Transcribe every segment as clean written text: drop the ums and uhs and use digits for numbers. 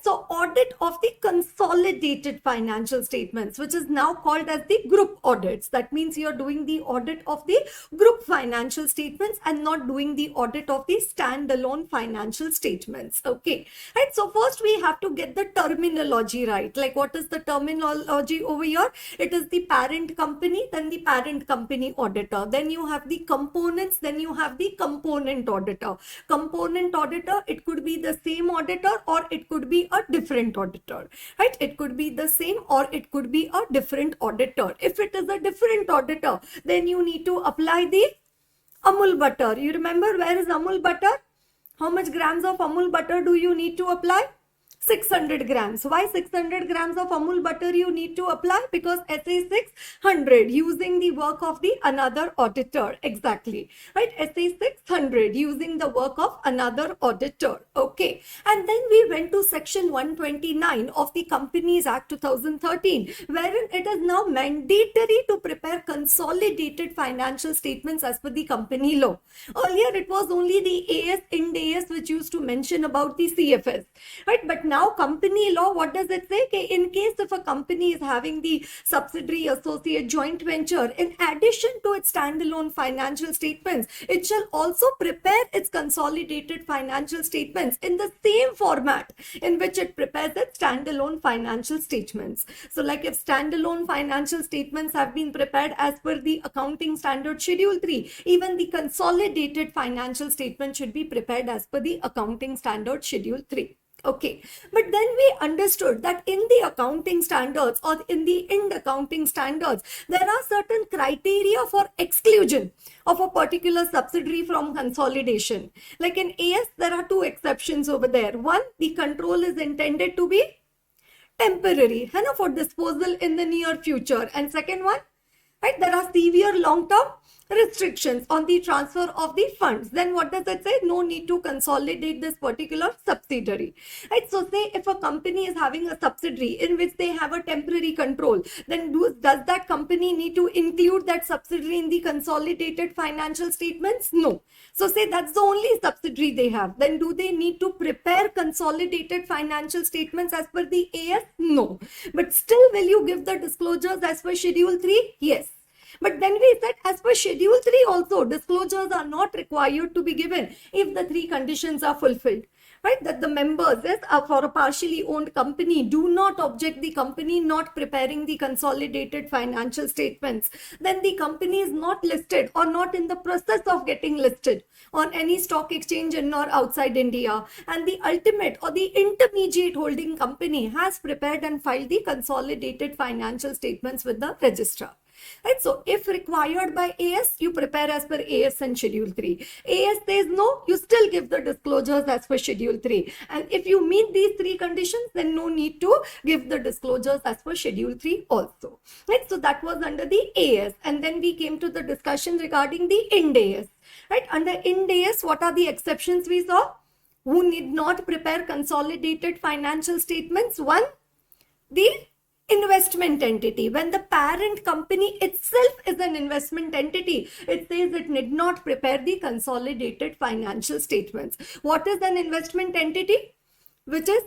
right? So audit of the consolidated financial statements, which is now called as the group audits. That means you're doing the audit of the group financial statements and not doing the audit of the standalone financial statements. Okay, right? So first we have to get the terminology right. Like, what is the terminology over here? It is the parent company, then the parent company auditor, then you have the components, then you have the component auditor. Component auditor, it could be the same auditor or it could be a different auditor, right? It could be the same or it could be a different auditor. If it is a different auditor, then you need to apply the Amul butter. You remember, where is Amul butter? How much grams of Amul butter do you need to apply? 600 grams. Why 600 grams of Amul butter you need to apply? Because SA 600 using the work of the another auditor. Exactly, right? SA 600 using the work of another auditor. Okay, and then we went to section 129 of the Companies Act 2013, wherein it is now mandatory to prepare consolidated financial statements as per the company law. Earlier it was only the AS, Ind AS, which used to mention about the CFS, right? But now company law, what does it say? Okay, in case if a company is having the subsidiary, associate, joint venture, in addition to its standalone financial statements, it shall also prepare its consolidated financial statements in the same format in which it prepares its standalone financial statements. So like, if standalone financial statements have been prepared as per the accounting standard schedule 3, even the consolidated financial statement should be prepared as per the accounting standard schedule 3. Okay, but then we understood that in the accounting standards or in the Ind accounting standards, there are certain criteria for exclusion of a particular subsidiary from consolidation. Like in AS, there are two exceptions over there. One, the control is intended to be temporary, for disposal in the near future. And second one, right, there are severe long-term restrictions on the transfer of the funds. Then what does it say? No need to consolidate this particular subsidiary, right? So say if a company is having a subsidiary in which they have a temporary control, then does that company need to include that subsidiary in the consolidated financial statements? No. So say that's the only subsidiary they have, then do they need to prepare consolidated financial statements as per the AS? No. But still, will you give the disclosures as per schedule 3? Yes. But then we said, as per schedule 3 also, disclosures are not required to be given if the 3 conditions are fulfilled, right? That the members for a partially owned company do not object the company not preparing the consolidated financial statements. Then the company is not listed or not in the process of getting listed on any stock exchange in or outside India. And the ultimate or the intermediate holding company has prepared and filed the consolidated financial statements with the registrar. Right? So if required by AS, you prepare as per AS and schedule 3. AS says no, you still give the disclosures as per schedule 3. And if you meet these 3 conditions, then no need to give the disclosures as per schedule 3 also. Right? So that was under the AS. And then we came to the discussion regarding the Ind AS. Right? Under Ind AS, what are the exceptions we saw? Who need not prepare consolidated financial statements? One, the investment entity. When the parent company itself is an investment entity, it says it need not prepare the consolidated financial statements. What is an investment entity? Which is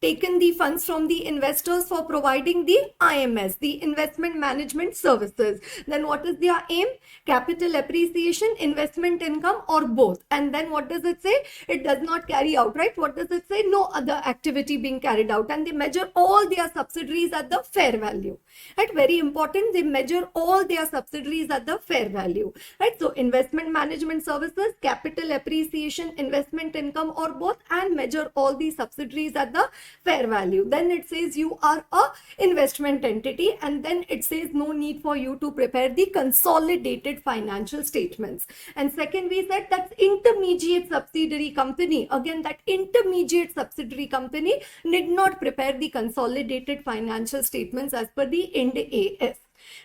taken the funds from the investors for providing the IMS, the investment management services. Then what is their aim? Capital appreciation, investment income, or both. And then what does it say? It does not carry out, right? What does it say? No other activity being carried out. And they measure all their subsidiaries at the fair value, right? Very important. They measure all their subsidiaries at the fair value, right? So investment management services, capital appreciation, investment income, or both, and measure all the subsidiaries at the fair value. Then it says you are a investment entity, and then it says no need for you to prepare the consolidated financial statements. And second, we said that's intermediate subsidiary company. Again, that intermediate subsidiary company need not prepare the consolidated financial statements as per the Ind AS.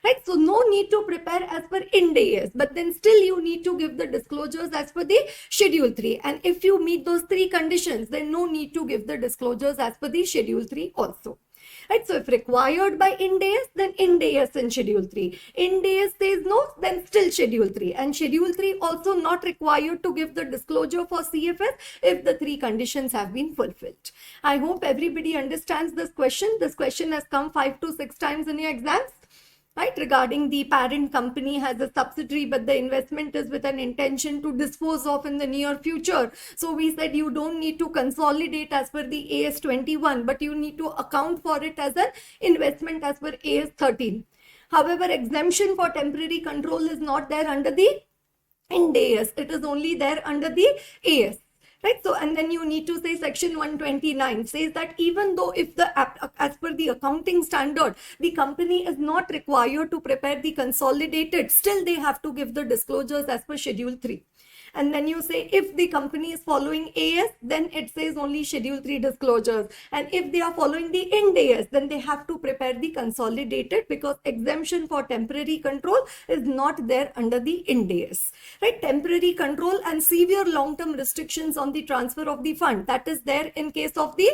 right? So no need to prepare as per Ind AS, but then still you need to give the disclosures as per the Schedule 3. And if you meet those three conditions, then no need to give the disclosures as per the Schedule 3 also. Right, so if required by Ind AS, then Ind AS and Schedule 3. Ind AS says no, then still Schedule 3. And Schedule 3 also not required to give the disclosure for CFS if the three conditions have been fulfilled. I hope everybody understands this question. This question has come 5 to 6 times in your exams. Right, regarding the parent company has a subsidiary, but the investment is with an intention to dispose of in the near future. So we said you don't need to consolidate as per the AS 21, but you need to account for it as an investment as per AS 13. However, exemption for temporary control is not there under the Ind AS. It is only there under the AS. Right, so and then you need to say section 129 says that even though if the as per the accounting standard the company is not required to prepare the consolidated, still they have to give the disclosures as per Schedule 3. And then you say if the company is following AS, then it says only Schedule 3 disclosures. And if they are following the Ind AS, then they have to prepare the consolidated, because exemption for temporary control is not there under the Ind AS. Right? Temporary control and severe long-term restrictions on the transfer of the fund, that is there in case of the,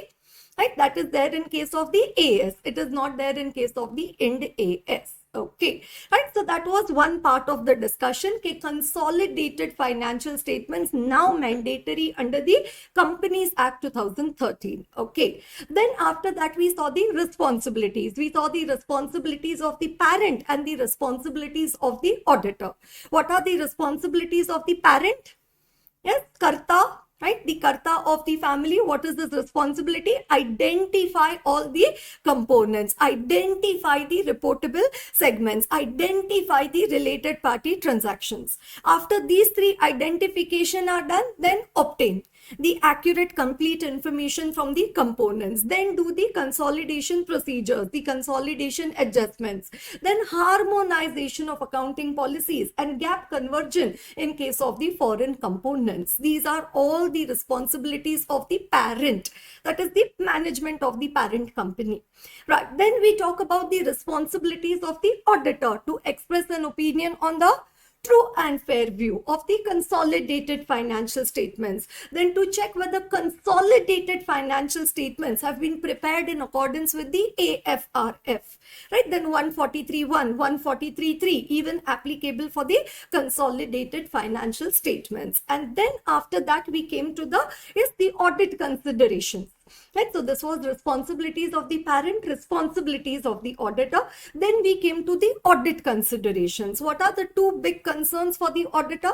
right, that is there in case of the AS. It is not there in case of the Ind AS. Okay, right, so that was one part of the discussion. Okay, consolidated financial statements now mandatory under the Companies Act 2013. Okay, then after that we saw the responsibilities. We saw the responsibilities of the parent and the responsibilities of the auditor. What are the responsibilities of the parent? Yes, karta, right? The karta of the family. What is this responsibility? Identify all the components, identify the reportable segments, identify the related party transactions. After these three identification are done, then obtain the accurate, complete information from the components, then do the consolidation procedures, the consolidation adjustments, then harmonization of accounting policies and gap conversion in case of the foreign components. These are all the responsibilities of the parent, that is the management of the parent company. Right, then we talk about the responsibilities of the auditor to express an opinion on the true and fair view of the consolidated financial statements, then to check whether consolidated financial statements have been prepared in accordance with the AFRF, right? Then 143.1, 143.3 even applicable for the consolidated financial statements. And then after that we came to the audit considerations. Right, so this was responsibilities of the parent, responsibilities of the auditor. Then we came to the audit considerations. What are the two big concerns for the auditor?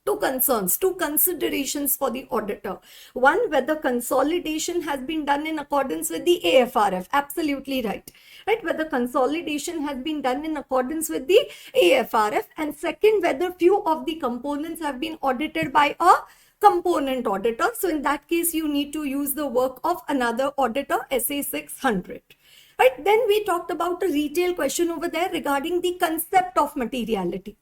Two concerns, two considerations for the auditor. One, whether consolidation has been done in accordance with the AFRF. Absolutely right. Right, whether consolidation has been done in accordance with the AFRF. And second, whether few of the components have been audited by a component auditor. So in that case, you need to use the work of another auditor, SA 600. Right, then we talked about a retail question over there regarding the concept of materiality.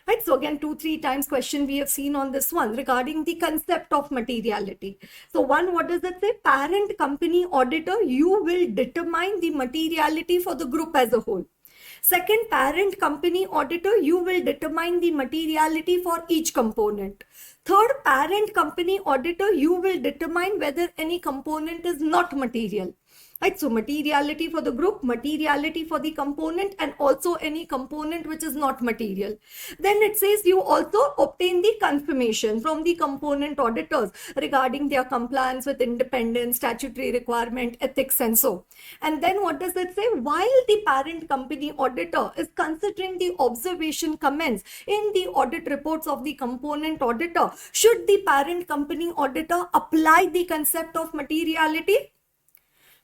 Right, so again 2-3 times question we have seen on this one regarding the concept of materiality. So one, what does it say? Parent company auditor, you will determine the materiality for the group as a whole. Second, parent company auditor, you will determine the materiality for each component. Third, parent company auditor, you will determine whether any component is not material. Right, so materiality for the group, materiality for the component, and also any component which is not material. Then it says you also obtain the confirmation from the component auditors regarding their compliance with independence, statutory requirement, ethics, and so. And then what does it say? While the parent company auditor is considering the observation comments in the audit reports of the component auditor, should the parent company auditor apply the concept of materiality?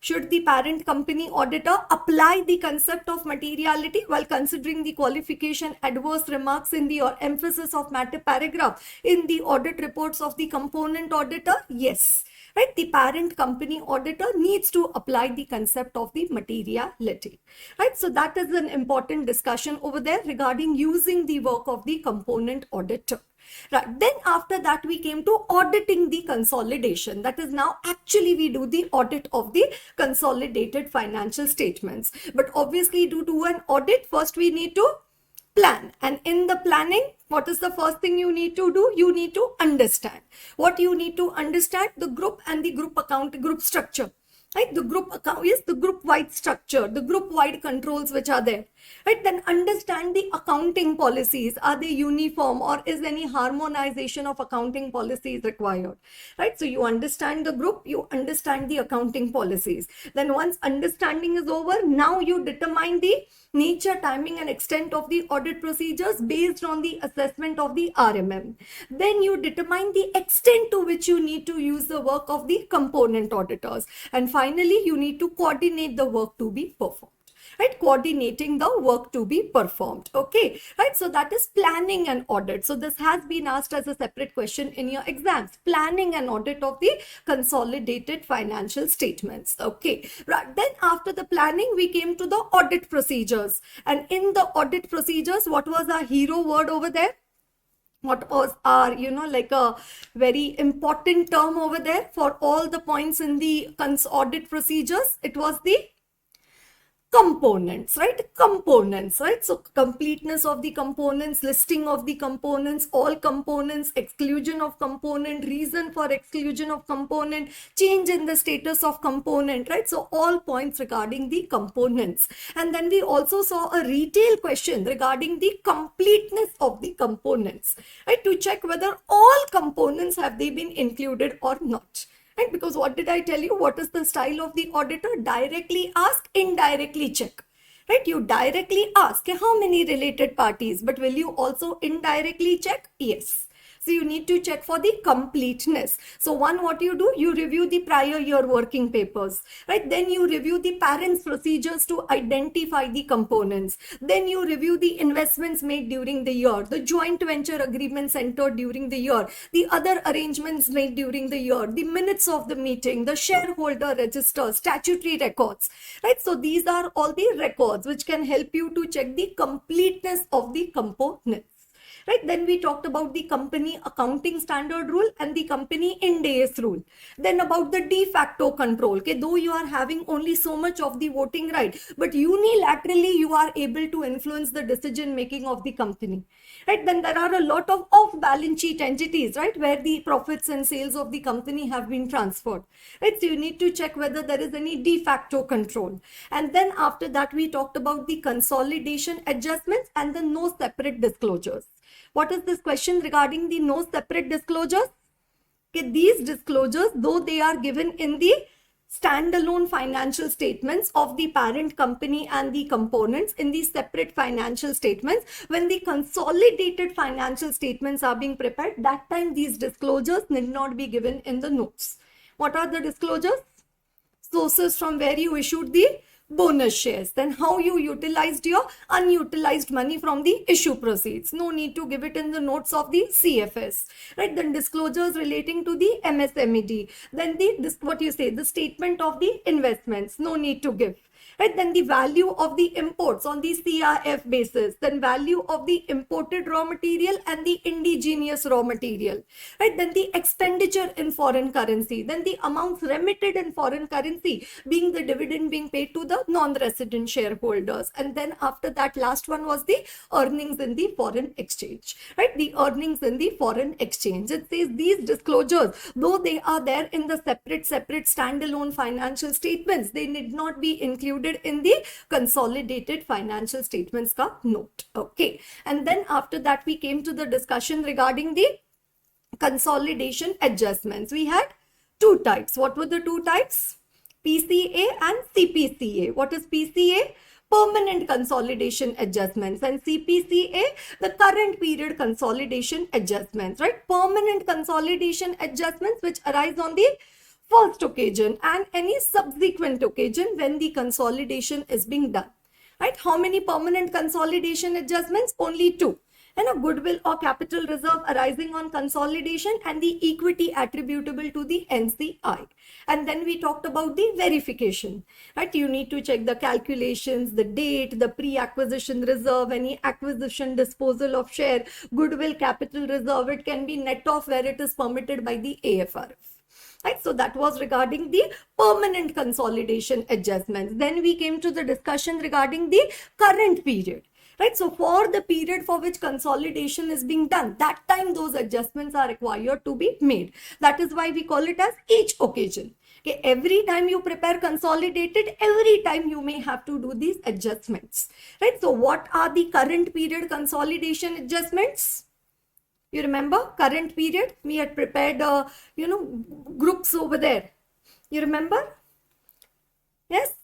Should the parent company auditor apply the concept of materiality while considering the qualification, adverse remarks in the or emphasis of matter paragraph in the audit reports of the component auditor? Yes. Right, the parent company auditor needs to apply the concept of the materiality. Right, so that is an important discussion over there regarding using the work of the component auditor. Right. Then after that, we came to auditing the consolidation. That is now actually we do the audit of the consolidated financial statements. But obviously to do an audit, first we need to plan. And in the planning, what is the first thing you need to do? You need to understand. What you need to understand? The group and the group account, group structure. Right, the group account is the group wide structure, the group wide controls which are there. Right, then understand the accounting policies. Are they uniform, or is any harmonization of accounting policies required? Right, so you understand the group, you understand the accounting policies. Then once understanding is over, now you determine the nature, timing and extent of the audit procedures based on the assessment of the RMM. Then you determine the extent to which you need to use the work of the component auditors. And finally, you need to coordinate the work to be performed. Right, coordinating the work to be performed. Okay, right, so that is planning and audit. So this has been asked as a separate question in your exams, planning and audit of the consolidated financial statements. Okay, right, then after the planning we came to the audit procedures, and in the audit procedures, what was our hero word over there? What was our, like a very important term over there for all the points in the audit procedures? It was the components, right? So completeness of the components, listing of the components, all components, exclusion of component, reason for exclusion of component, change in the status of component, right? So all points regarding the components. And then we also saw a retail question regarding the completeness of the components, right? To check whether all components have they been included or not. Right? Because what did I tell you? What is the style of the auditor? Directly ask, indirectly check. Right? You directly ask how many related parties, but will you also indirectly check? Yes. So you need to check for the completeness. So one, what you do, you review the prior year working papers, right? Then you review the parents' procedures to identify the components. Then you review the investments made during the year, the joint venture agreements entered during the year, the other arrangements made during the year, the minutes of the meeting, the shareholder register, statutory records, right? So these are all the records which can help you to check the completeness of the components. Right, then we talked about the company accounting standard rule and the company Ind AS rule. Then about the de facto control. Okay, though you are having only so much of the voting right, but unilaterally you are able to influence the decision making of the company. Right, then there are a lot of off-balance sheet entities, right, where the profits and sales of the company have been transferred. Right, so you need to check whether there is any de facto control. And then after that we talked about the consolidation adjustments and the no separate disclosures. What is this question regarding the no separate disclosures? Okay, these disclosures, though they are given in the standalone financial statements of the parent company and the components in the separate financial statements, when the consolidated financial statements are being prepared, that time these disclosures need not be given in the notes. What are the disclosures? Sources from where you issued the bonus shares, then how you utilized your unutilized money from the issue proceeds. No need to give it in the notes of the CFS, right? Then disclosures relating to the MSMED, then the statement of the investments, no need to give. Right, then the value of the imports on the CRF basis, then value of the imported raw material and the indigenous raw material, right? Then the expenditure in foreign currency, then the amounts remitted in foreign currency being the dividend being paid to the non-resident shareholders. And then after that, last one was the earnings in the foreign exchange, right? The earnings in the foreign exchange. It says these disclosures, though they are there in the separate standalone financial statements, they need not be included in the consolidated financial statements ka note. Okay, and then after that we came to the discussion regarding the consolidation adjustments. We had two types. What were the two types? PCA and CPCA. What is PCA? Permanent consolidation adjustments, and CPCA, the current period consolidation adjustments, right? Permanent consolidation adjustments which arise on the first occasion and any subsequent occasion when the consolidation is being done, right? How many permanent consolidation adjustments? Only two. and a goodwill or capital reserve arising on consolidation, and the equity attributable to the NCI. And then we talked about the verification, right? You need to check the calculations, the date, the pre-acquisition reserve, any acquisition, disposal of share, goodwill, capital reserve. It can be net off where it is permitted by the AFRF. Right, so that was regarding the permanent consolidation adjustments. Then we came to the discussion regarding the current period. Right, so for the period for which consolidation is being done, that time those adjustments are required to be made. That is why we call it as each occasion. Okay, every time you prepare consolidated, every time you may have to do these adjustments. Right, so what are the current period consolidation adjustments? You remember current period? We had prepared, groups over there. You remember? Yes.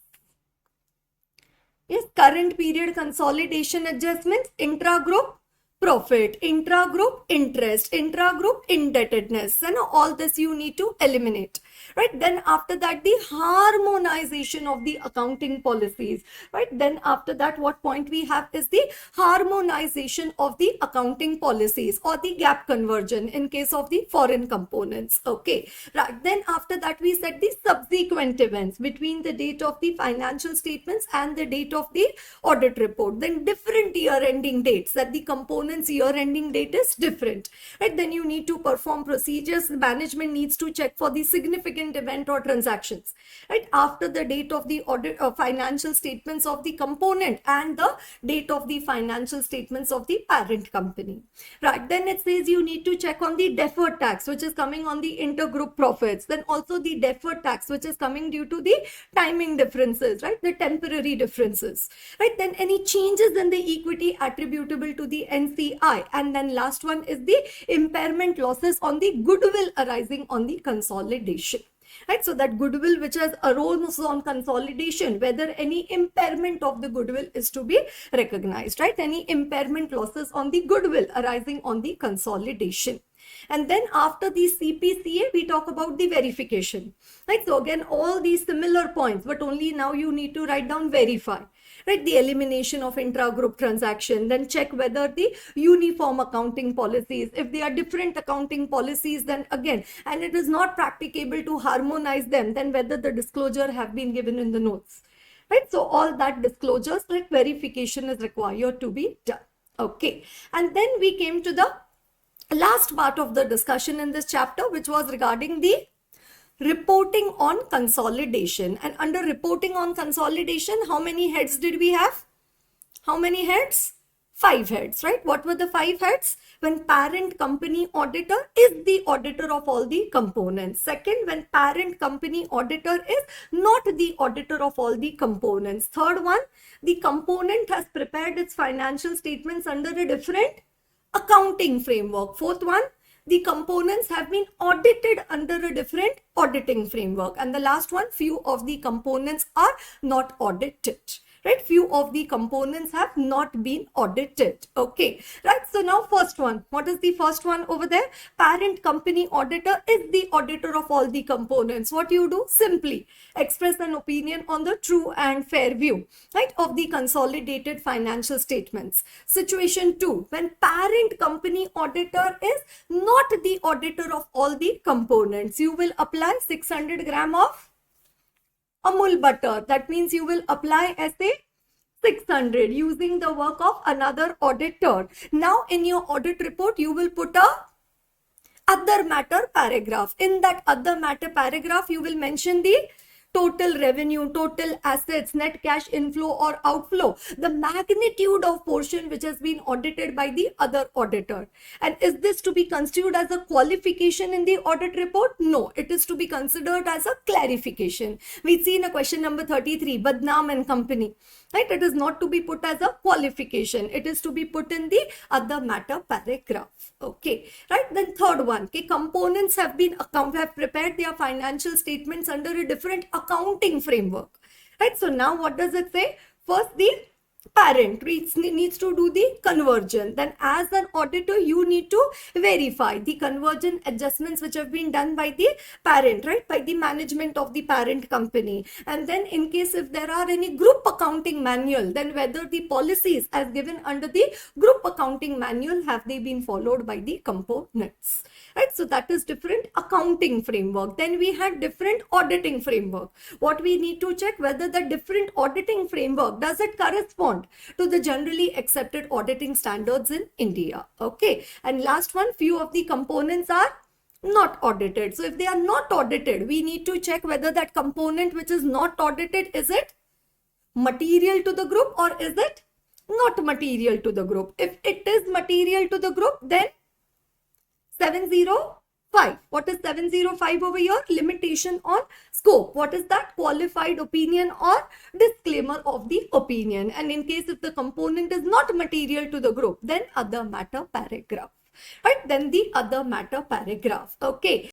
Yes, current period consolidation adjustments, intra-group profit, intra-group interest, intra-group indebtedness, and all this you need to eliminate. Right, then after that the harmonization of the accounting policies. Right, then after that what point we have is the harmonization of the accounting policies or the gap conversion in case of the foreign components. Okay, right, then after that we set the subsequent events between the date of the financial statements and the date of the audit report. Then different year ending dates, that the components year ending date is different. Right, then you need to perform procedures. The management needs to check for the significant event or transactions, right, after the date of the audit financial statements of the component and the date of the financial statements of the parent company. Right, then it says you need to check on the deferred tax which is coming on the intergroup profits, then also the deferred tax which is coming due to the timing differences, right, the temporary differences. Right, then any changes in the equity attributable to the NCI, and then last one is the impairment losses on the goodwill arising on the consolidation. Right, so that goodwill which has arose on consolidation, whether any impairment of the goodwill is to be recognized, right, any impairment losses on the goodwill arising on the consolidation. And then after the CPCA, we talk about the verification. Right, so again all these similar points, but only now you need to write down verify. Right, the elimination of intra-group transaction, then check whether the uniform accounting policies, if they are different accounting policies, then again, and it is not practicable to harmonize them, then whether the disclosure have been given in the notes. Right, so all that disclosures, like verification is required to be done. Okay, and then we came to the last part of the discussion in this chapter, which was regarding the reporting on consolidation. And under reporting on consolidation, how many heads did we have? How many heads? 5 heads, right? What were the 5 heads? When parent company auditor is the auditor of all the components. Second, when parent company auditor is not the auditor of all the components. Third one, the component has prepared its financial statements under a different accounting framework. Fourth one, the components have been audited under a different auditing framework. And the last one, few of the components are not audited. Right, few of the components have not been audited. Okay, right, so now first one, what is the first one over there? Parent company auditor is the auditor of all the components. What you do? Simply express an opinion on the true and fair view, right, of the consolidated financial statements. Situation 2, when parent company auditor is not the auditor of all the components, you will apply 600 gram of Amul butter. That means you will apply SA 600 using the work of another auditor. Now in your audit report, you will put a other matter paragraph. In that other matter paragraph, you will mention the total revenue, total assets, net cash inflow or outflow, the magnitude of portion which has been audited by the other auditor. And is this to be considered as a qualification in the audit report? No, it is to be considered as a clarification. We see in a question number 33, Badnaam and Company. Right, it is not to be put as a qualification. It is to be put in the other matter paragraph. Okay, right. Then third one, okay, components have prepared their financial statements under a different accounting framework. Right, so now what does it say? First, the parent needs to do the conversion. Then as an auditor, you need to verify the conversion adjustments which have been done by the parent, right, by the management of the parent company. And then in case if there are any group accounting manual, then whether the policies as given under the group accounting manual have they been followed by the components, right? So that is different accounting framework. Then we had different auditing framework. What we need to check whether the different auditing framework, does it correspond to the generally accepted auditing standards in India. Okay, and last one, few of the components are not audited. So if they are not audited, we need to check whether that component which is not audited, is it material to the group or is it not material to the group. If it is material to the group, then 705. What is 705 over here? Limitation on scope. What is that? Qualified opinion or disclaimer of the opinion. And in case if the component is not material to the group, then other matter paragraph. Right, then the other matter paragraph. Okay,